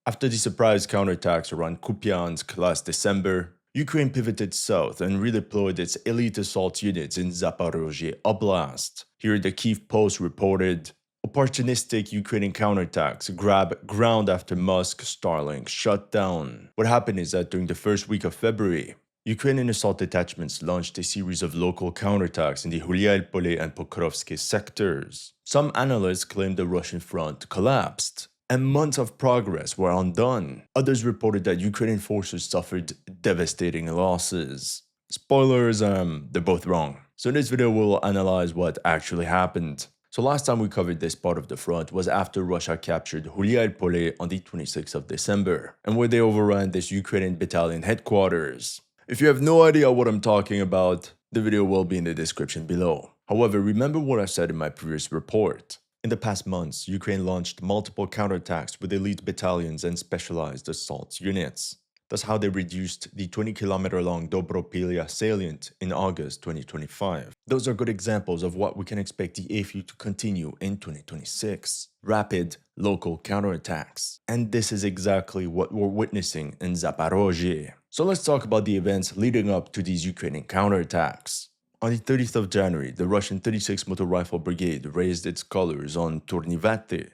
After the surprise counterattacks around Kupiansk last December, Ukraine pivoted south and redeployed its elite assault units in Zaporizhia Oblast. Here the Kyiv Post reported, opportunistic Ukrainian counterattacks grab ground after Musk Starlink shutdown. What happened is that during the first week of February, Ukrainian assault detachments launched a series of local counterattacks in the Huliaipole and Pokrovsky sectors. Some analysts claimed the Russian front collapsed, and months of progress were undone. Others reported that Ukrainian forces suffered devastating losses. Spoilers, they're both wrong. So in this video we'll analyze what actually happened. So last time we covered this part of the front was after Russia captured Huliaipole on the 26th of December, and where they overran this Ukrainian battalion headquarters. If you have no idea what I'm talking about, the video will be in the description below. However, remember what I said in my previous report. In the past months, Ukraine launched multiple counterattacks with elite battalions and specialized assault units. That's how they reduced the 20-kilometer-long Dobropilya salient in August 2025. Those are good examples of what we can expect the AFU to continue in 2026. Rapid, local counterattacks. And this is exactly what we're witnessing in Zaporizhia. So let's talk about the events leading up to these Ukrainian counterattacks. On the 30th of January, the Russian 36th Motor Rifle Brigade raised its colors on Teruvate,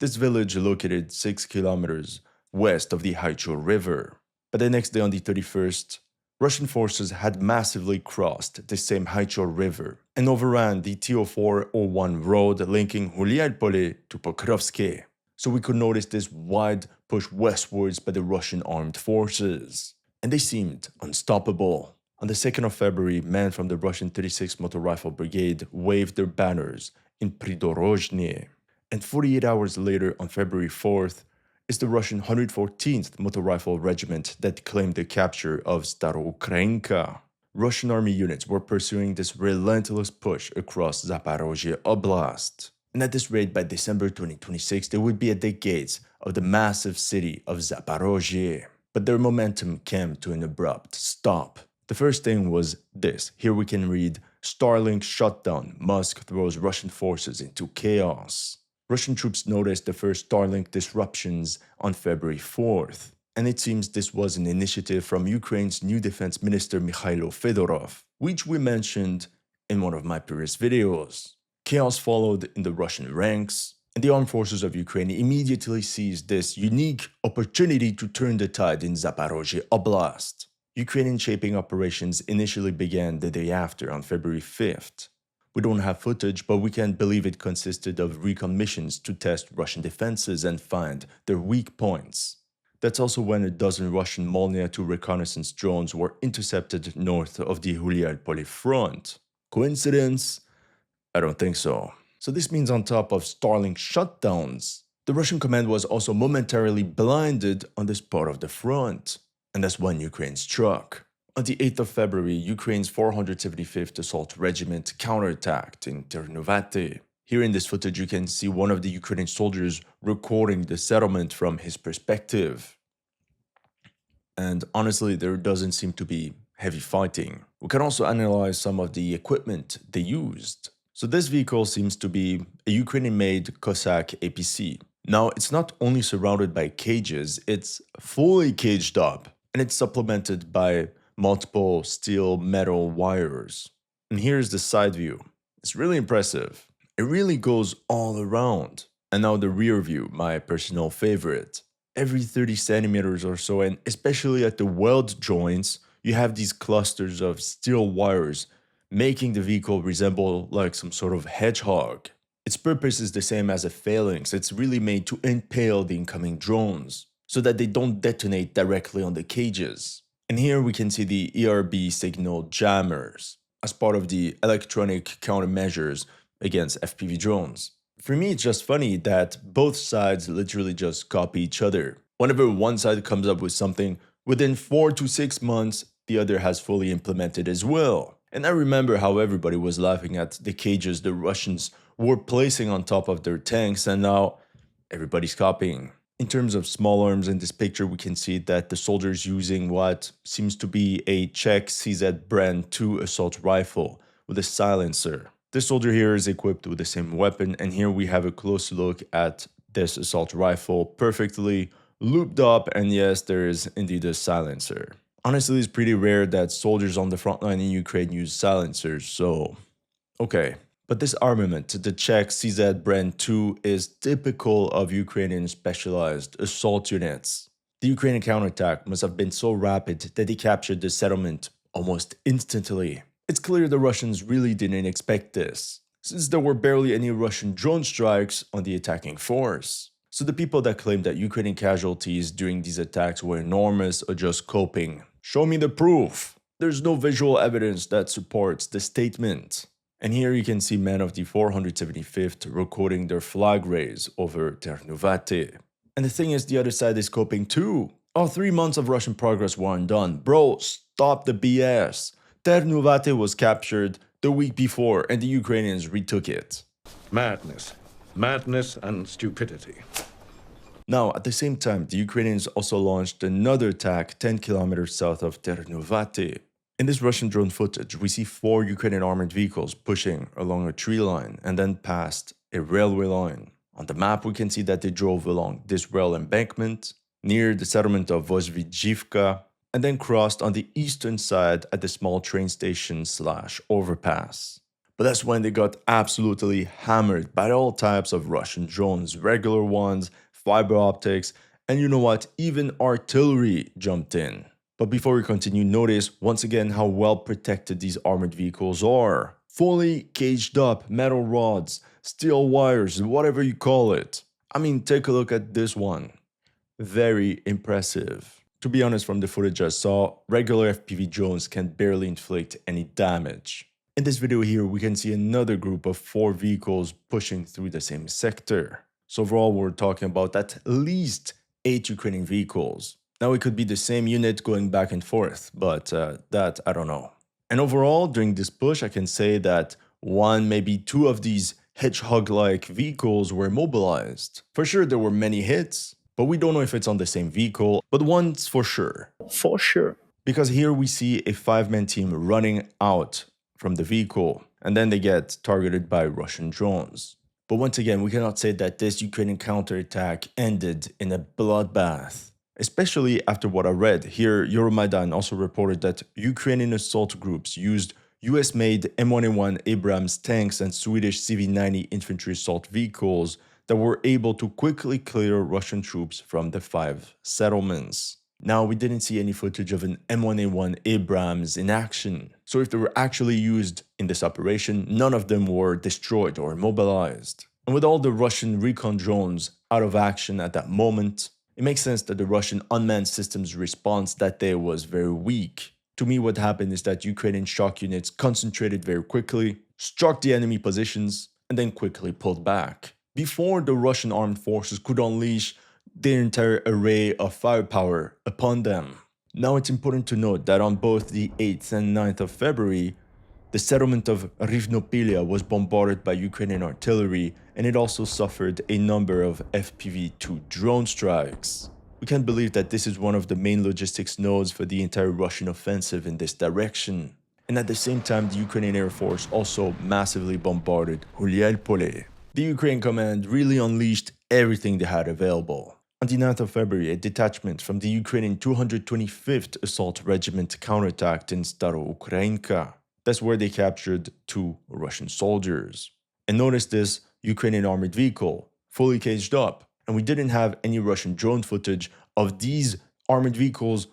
this village located 6 kilometers west of the Haicho River. But the next day on the 31st, Russian forces had massively crossed the same Haicho River and overran the TO401 road linking Huliaipole to Pokrovsky. So we could notice this wide push westwards by the Russian armed forces. And they seemed unstoppable. On the 2nd of February, men from the Russian 36th Motor Rifle Brigade waved their banners in Pridorozhny. And 48 hours later, on February 4th, is the Russian 114th Motor Rifle Regiment that claimed the capture of Staroukrainka. Russian army units were pursuing this relentless push across Zaporizhia Oblast. And at this rate, by December 2026, they would be at the gates of the massive city of Zaporizhia. But their momentum came to an abrupt stop. The first thing was this. Here we can read, Starlink shutdown, Musk throws Russian forces into chaos. Russian troops noticed the first Starlink disruptions on February 4th. And it seems this was an initiative from Ukraine's new defense minister Mikhailo Fedorov, which we mentioned in one of my previous videos. Chaos followed in the Russian ranks, and the armed forces of Ukraine immediately seized this unique opportunity to turn the tide in Zaporizhia Oblast. Ukrainian shaping operations initially began the day after, on February 5th. We don't have footage, but we can believe it consisted of recon missions to test Russian defenses and find their weak points. That's also when a dozen Russian Molnia 2 reconnaissance drones were intercepted north of the Huliaipole front. Coincidence? I don't think so. So this means on top of Starlink shutdowns, the Russian command was also momentarily blinded on this part of the front. And that's when Ukraine struck. On the 8th of February, Ukraine's 475th Assault Regiment counterattacked in Teruvate. Here in this footage, you can see one of the Ukrainian soldiers recording the settlement from his perspective. And honestly, there doesn't seem to be heavy fighting. We can also analyze some of the equipment they used. So this vehicle seems to be a Ukrainian-made Cossack APC. Now, it's not only surrounded by cages, it's fully caged up. And it's supplemented by multiple steel metal wires. And here's the side view. It's really impressive. It really goes all around. And now the rear view, my personal favorite. Every 30 centimeters or so, and especially at the weld joints, you have these clusters of steel wires, making the vehicle resemble like some sort of hedgehog. Its purpose is the same as a phalanx. It's really made to impale the incoming drones, so that they don't detonate directly on the cages. And here we can see the ERB signal jammers as part of the electronic countermeasures against FPV drones. For me, it's just funny that both sides literally just copy each other. Whenever one side comes up with something, within 4 to 6 months, the other has fully implemented as well. And I remember how everybody was laughing at the cages the Russians were placing on top of their tanks, and now everybody's copying. In terms of small arms in this picture, we can see that the soldier's using what seems to be a Czech CZ Brand 2 assault rifle with a silencer. This soldier here is equipped with the same weapon, and here we have a close look at this assault rifle perfectly looped up, and yes, there is indeed a silencer. Honestly, it's pretty rare that soldiers on the front line in Ukraine use silencers, so okay. But this armament, the Czech CZ Brand 2, is typical of Ukrainian specialized assault units. The Ukrainian counterattack must have been so rapid that they captured the settlement almost instantly. It's clear the Russians really didn't expect this, since there were barely any Russian drone strikes on the attacking force. So the people that claim that Ukrainian casualties during these attacks were enormous are just coping. Show me the proof. There's no visual evidence that supports the statement. And here you can see men of the 475th recording their flag raise over Teruvate. And the thing is, the other side is coping too. Oh, 3 months of Russian progress were undone. Bro, stop the BS. Teruvate was captured the week before and the Ukrainians retook it. Madness. Madness and stupidity. Now, at the same time, the Ukrainians also launched another attack 10 kilometers south of Teruvate. In this Russian drone footage, we see 4 Ukrainian armored vehicles pushing along a tree line and then past a railway line. On the map, we can see that they drove along this rail embankment near the settlement of Voshviefka and then crossed on the eastern side at the small train station / overpass. But that's when they got absolutely hammered by all types of Russian drones, regular ones, fiber optics, and you know what, even artillery jumped in. But before we continue, notice once again how well protected these armored vehicles are. Fully caged up, metal rods, steel wires, whatever you call it. I mean, take a look at this one. Very impressive. To be honest, from the footage I saw, regular FPV drones can barely inflict any damage. In this video here, we can see another group of 4 vehicles pushing through the same sector. So overall, we're talking about at least 8 Ukrainian vehicles. Now it could be the same unit going back and forth, but that I don't know. And overall, during this push, I can say that 1, maybe 2 of these hedgehog-like vehicles were mobilized. For sure, there were many hits, but we don't know if it's on the same vehicle, but one's for sure. For sure. Because here we see a 5-man team running out from the vehicle, and then they get targeted by Russian drones. But once again, we cannot say that this Ukrainian counterattack ended in a bloodbath. Especially after what I read. Here, Euromaidan also reported that Ukrainian assault groups used US-made M1A1 Abrams tanks and Swedish CV-90 infantry assault vehicles that were able to quickly clear Russian troops from the 5 settlements. Now, we didn't see any footage of an M1A1 Abrams in action, so if they were actually used in this operation, none of them were destroyed or immobilized. And with all the Russian recon drones out of action at that moment, it makes sense that the Russian unmanned systems response that day was very weak. To me, what happened is that Ukrainian shock units concentrated very quickly, struck the enemy positions, and then quickly pulled back, before the Russian armed forces could unleash their entire array of firepower upon them. Now it's important to note that on both the 8th and 9th of February, the settlement of Rivnopilia was bombarded by Ukrainian artillery, and it also suffered a number of FPV-2 drone strikes. We can't believe that this is one of the main logistics nodes for the entire Russian offensive in this direction. And at the same time, the Ukrainian Air Force also massively bombarded Hulialpole. The Ukraine command really unleashed everything they had available. On the 9th of February, a detachment from the Ukrainian 225th Assault Regiment counterattacked in Staroukrainka. That's where they captured 2 Russian soldiers. And notice this Ukrainian armored vehicle, fully caged up. And we didn't have any Russian drone footage of these armored vehicles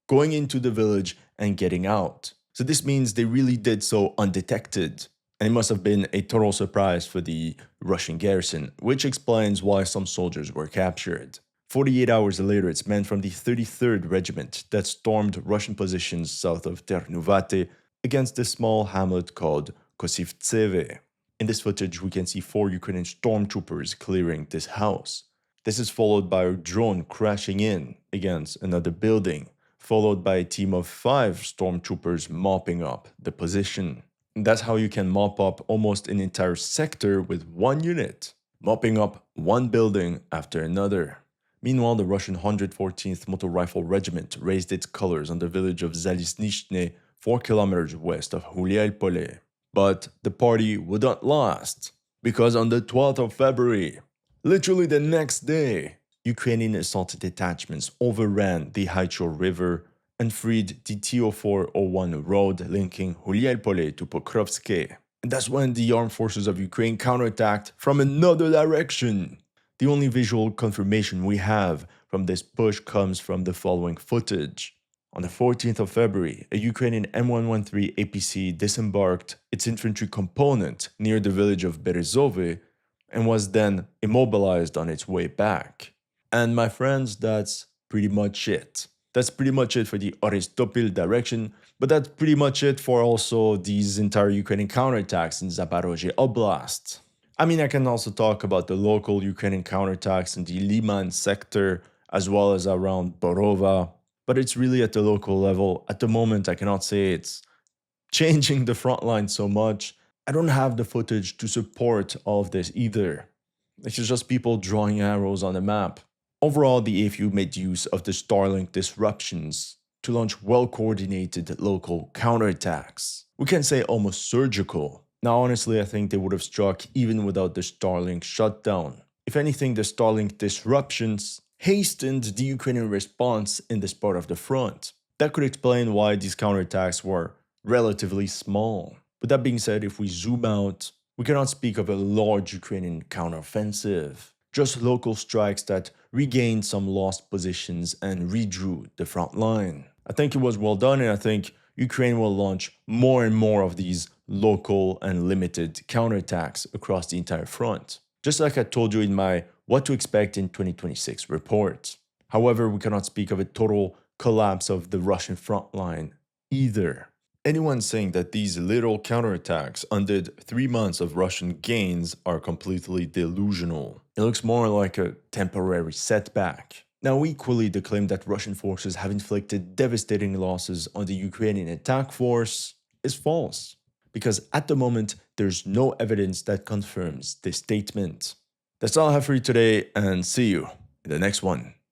going into the village and getting out. So this means they really did so undetected. And it must have been a total surprise for the Russian garrison, which explains why some soldiers were captured. 48 hours later, it's men from the 33rd Regiment that stormed Russian positions south of Teruvate against a small hamlet called Kosivtseve. In this footage, we can see 4 Ukrainian stormtroopers clearing this house. This is followed by a drone crashing in against another building, followed by a team of 5 stormtroopers mopping up the position. And that's how you can mop up almost an entire sector with 1 unit, mopping up 1 building after another. Meanwhile, the Russian 114th Motor Rifle Regiment raised its colors on the village of Zalisnishne, 4 kilometers west of Hulialpole. But the party wouldn't last, because on the 12th of February, literally the next day, Ukrainian assault detachments overran the Haicho River and freed the TO401 road linking Hulielpole to Pokrovske. And that's when the armed forces of Ukraine counterattacked from another direction. The only visual confirmation we have from this push comes from the following footage. On the 14th of February, a Ukrainian M113 APC disembarked its infantry component near the village of Berezove and was then immobilized on its way back. And my friends, that's pretty much it. That's pretty much it for the Aristopil direction, but that's pretty much it for also these entire Ukrainian counterattacks in Zaporizhia Oblast. I mean, I can also talk about the local Ukrainian counterattacks in the Liman sector, as well as around Borova, but it's really at the local level. At the moment, I cannot say it's changing the front line so much. I don't have the footage to support all of this either. It's just people drawing arrows on the map. Overall, the AFU made use of the Starlink disruptions to launch well-coordinated local counterattacks. We can say almost surgical. Now, honestly, I think they would have struck even without the Starlink shutdown. If anything, the Starlink disruptions hastened the Ukrainian response in this part of the front. That could explain why these counterattacks were relatively small. But that being said, if we zoom out, we cannot speak of a large Ukrainian counteroffensive. Just local strikes that regained some lost positions and redrew the front line. I think it was well done, and I think Ukraine will launch more and more of these local and limited counterattacks across the entire front, just like I told you in my What to Expect in 2026 report. However, we cannot speak of a total collapse of the Russian front line either. Anyone saying that these little counterattacks undid 3 months of Russian gains are completely delusional. It looks more like a temporary setback. Now, equally, the claim that Russian forces have inflicted devastating losses on the Ukrainian attack force is false, because at the moment, there's no evidence that confirms this statement. That's all I have for you today, and see you in the next one.